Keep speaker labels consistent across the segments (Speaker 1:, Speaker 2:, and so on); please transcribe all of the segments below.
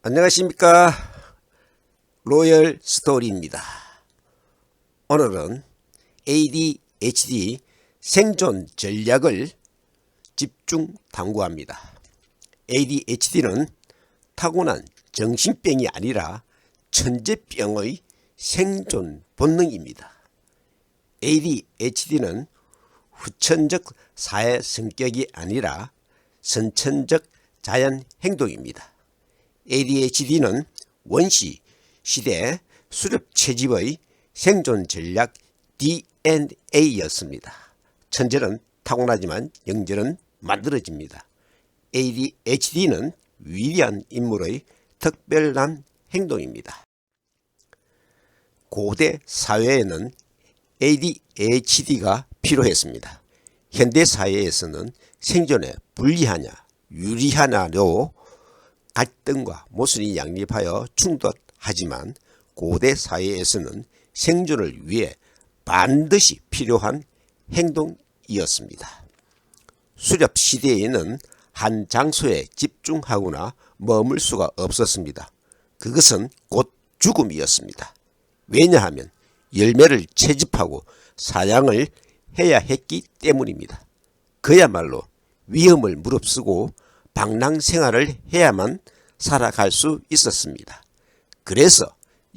Speaker 1: 안녕하십니까. 로열 스토리입니다. 오늘은 ADHD 생존 전략을 집중 탐구합니다. ADHD는 타고난 정신병이 아니라 천재병의 생존 본능입니다. ADHD는 후천적 사회 성격이 아니라 선천적 자연 행동입니다. ADHD는 원시 시대 수렵 채집의 생존 전략 DNA였습니다. 천재는 타고나지만 영재는 만들어집니다. ADHD는 위대한 인물의 특별한 행동입니다. 고대 사회에는 ADHD가 필요했습니다. 현대 사회에서는 생존에 불리하냐 유리하냐로 갈등과 모순이 양립하여 충돌하지만 고대 사회에서는 생존을 위해 반드시 필요한 행동이었습니다. 수렵 시대에는 한 장소에 집중하거나 머물 수가 없었습니다. 그것은 곧 죽음이었습니다. 왜냐하면 열매를 채집하고 사냥을 해야 했기 때문입니다. 그야말로 위험을 무릅쓰고 방랑 생활을 해야만 살아갈 수 있었습니다. 그래서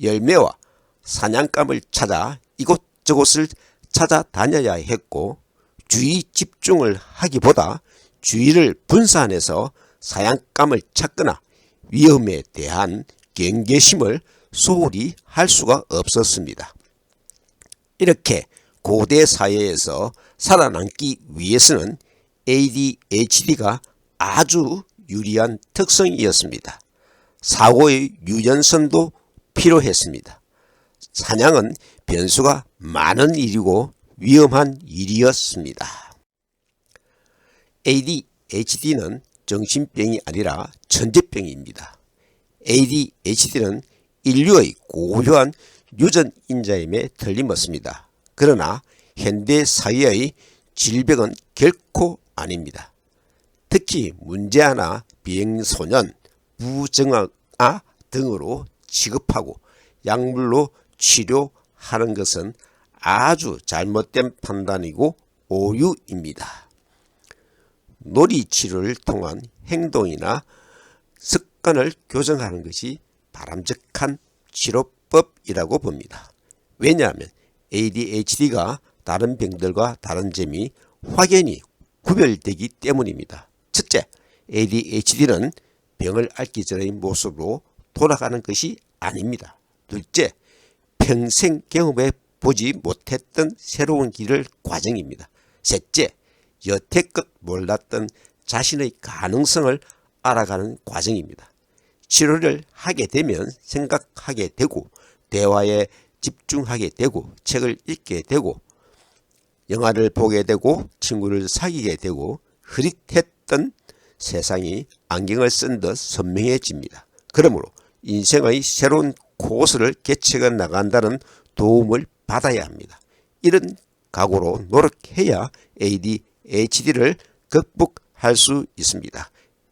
Speaker 1: 열매와 사냥감을 찾아 이곳저곳을 찾아다녀야 했고 주의 집중을 하기보다 주의를 분산해서 사냥감을 찾거나 위험에 대한 경계심을 소홀히 할 수가 없었습니다. 이렇게 고대 사회에서 살아남기 위해서는 ADHD가 아주 유리한 특성이었습니다. 사고의 유연성도 필요했습니다. 사냥은 변수가 많은 일이고 위험한 일이었습니다. ADHD는 정신병이 아니라 천재병입니다. ADHD는 인류의 고유한 유전인자임에 틀림없습니다. 그러나 현대 사회의 질병은 결코 아닙니다. 특히 문제아나 비행소년, 부정아 등으로 취급하고 약물로 치료하는 것은 아주 잘못된 판단이고 오류입니다. 놀이치료를 통한 행동이나 습관을 교정하는 것이 바람직한 치료법이라고 봅니다. 왜냐하면 ADHD가 다른 병들과 다른 점이 확연히 구별되기 때문입니다. 첫째, ADHD는 병을 앓기 전의 모습으로 돌아가는 것이 아닙니다. 둘째, 평생 경험해 보지 못했던 새로운 길을 과정입니다. 셋째, 여태껏 몰랐던 자신의 가능성을 알아가는 과정입니다. 치료를 하게 되면 생각하게 되고 대화에 집중하게 되고 책을 읽게 되고 영화를 보게 되고 친구를 사귀게 되고 흐릿했던 세상이 안경을 쓴 듯 선명해집니다. 그러므로 인생의 새로운 코스를 개척해 나간다는 도움을 받아야 합니다. 이런 각오로 노력해야 ADHD를 극복할 수 있습니다.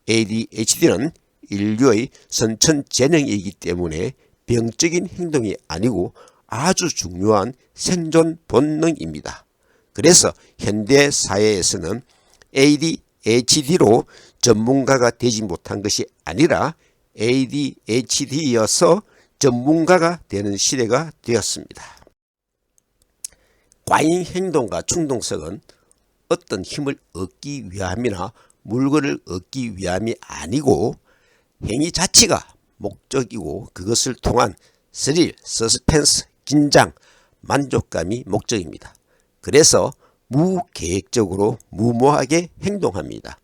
Speaker 1: ADHD는 인류의 선천재능이기 때문에 병적인 행동이 아니고 아주 중요한 생존 본능입니다. 그래서 현대 사회에서는 ADHD로 전문가가 되지 못한 것이 아니라 ADHD여서 전문가가 되는 시대가 되었습니다. 과잉 행동과 충동성은 어떤 힘을 얻기 위함이나 물건을 얻기 위함이 아니고 행위 자체가 목적이고 그것을 통한 스릴, 서스펜스, 긴장, 만족감이 목적입니다. 그래서 무계획적으로 무모하게 행동합니다.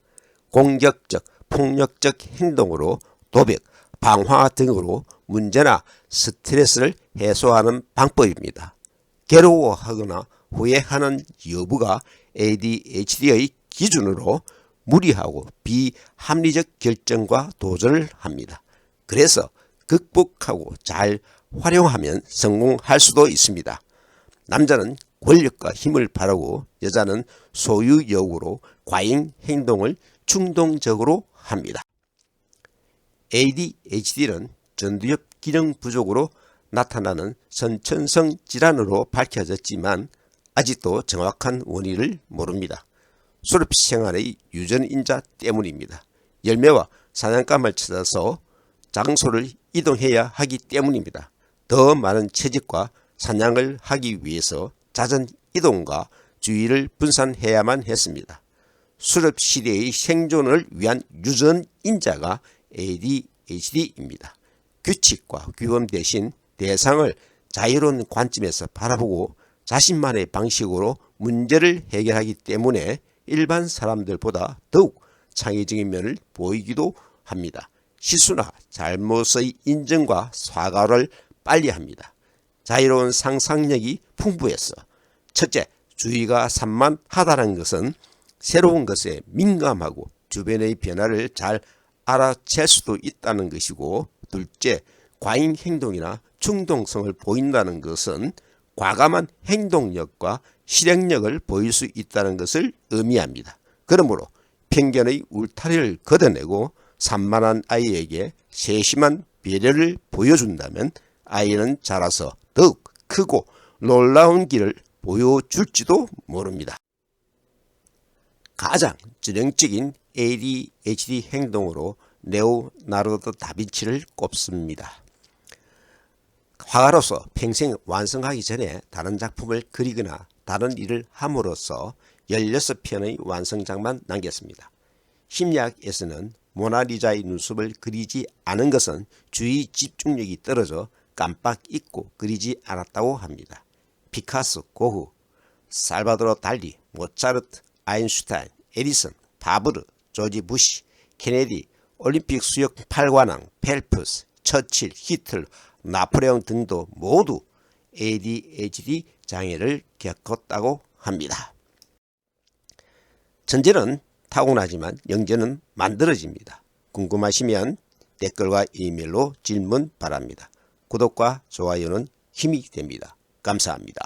Speaker 1: 공격적, 폭력적 행동으로 도벽, 방화 등으로 문제나 스트레스를 해소하는 방법입니다. 괴로워하거나 후회하는 여부가 ADHD의 기준으로 무리하고 비합리적 결정과 도전을 합니다. 그래서 극복하고 잘 활용하면 성공할 수도 있습니다. 남자는 권력과 힘을 바라고 여자는 소유욕으로 과잉 행동을 충동적으로 합니다. ADHD는 전두엽 기능 부족으로 나타나는 선천성 질환으로 밝혀졌지만 아직도 정확한 원인을 모릅니다. 수렵 생활의 유전인자 때문입니다. 열매와 사냥감을 찾아서 장소를 이동해야 하기 때문입니다. 더 많은 채집과 사냥을 하기 위해서 잦은 이동과 주의를 분산해야만 했습니다. 수렵 시대의 생존을 위한 유전인자가 ADHD입니다. 규칙과 규범 대신 대상을 자유로운 관점에서 바라보고 자신만의 방식으로 문제를 해결하기 때문에 일반 사람들보다 더욱 창의적인 면을 보이기도 합니다. 실수나 잘못의 인정과 사과를 빨리 합니다. 자유로운 상상력이 풍부해서 첫째, 주의가 산만하다는 것은 새로운 것에 민감하고 주변의 변화를 잘 알아챌 수도 있다는 것이고, 둘째, 과잉 행동이나 충동성을 보인다는 것은 과감한 행동력과 실행력을 보일 수 있다는 것을 의미합니다. 그러므로 편견의 울타리를 걷어내고 산만한 아이에게 세심한 배려를 보여준다면 아이는 자라서 더욱 크고 놀라운 길을 보여줄지도 모릅니다. 가장 전형적인 ADHD 행동으로 레오나르도 다빈치를 꼽습니다. 화가로서 평생 완성하기 전에 다른 작품을 그리거나 다른 일을 함으로써 16편의 완성작만 남겼습니다. 심리학에서는 모나리자의 눈썹을 그리지 않은 것은 주의 집중력이 떨어져 깜빡 잊고 그리지 않았다고 합니다. 피카소, 고흐, 살바도르 달리, 모차르트, 아인슈타인, 에디슨, 바브르, 조지 부시, 케네디, 올림픽 수영 8관왕, 펠프스, 처칠, 히틀러, 나폴레옹 등도 모두 ADHD 장애를 겪었다고 합니다. 천재는 타고나지만 영재는 만들어집니다. 궁금하시면 댓글과 이메일로 질문 바랍니다. 구독과 좋아요는 힘이 됩니다. 감사합니다.